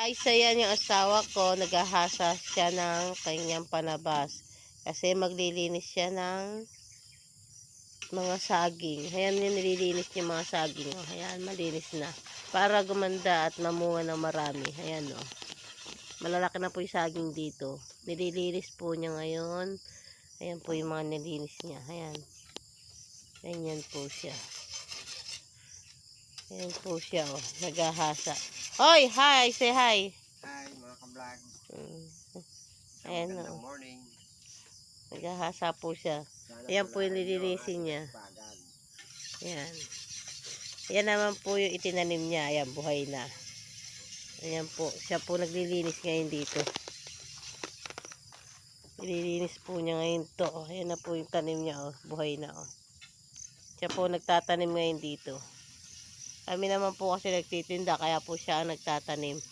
Guys, ayan yung asawa ko, naghahasa siya ng kanyang panabas. Kasi maglilinis siya ng mga saging. Ayan yung nililinis niya mga saging. Oh. Ayan, malinis na. Para gumanda at mamunga ng marami. Ayan o. Oh. Malalaki na po yung saging dito. Nililinis po niya ngayon. Ayan po yung mga nililinis niya. Ayan. Ganyan po siya. Ayan po siya o. Oh. Naghahasa. Hoy! Hi! Say hi! Hi mga ka-vlog. Ayan o. Magandang morning. Naghahasa po siya. Sana Ayan po yung tulaan niyo ang nililisin ating niya. pagpagad. Ayan. Ayan naman po yung itinanim niya. Ayan, buhay na. Ayan po. Siya po naglilinis ngayon dito. Nililinis po niya ngayon to. Ayan na po yung tanim niya. Oh. Buhay na. Oh. Siya po nagtatanim ngayon dito. Kami naman po kasi nagtitinda. Kaya po siya ang nagtatanim.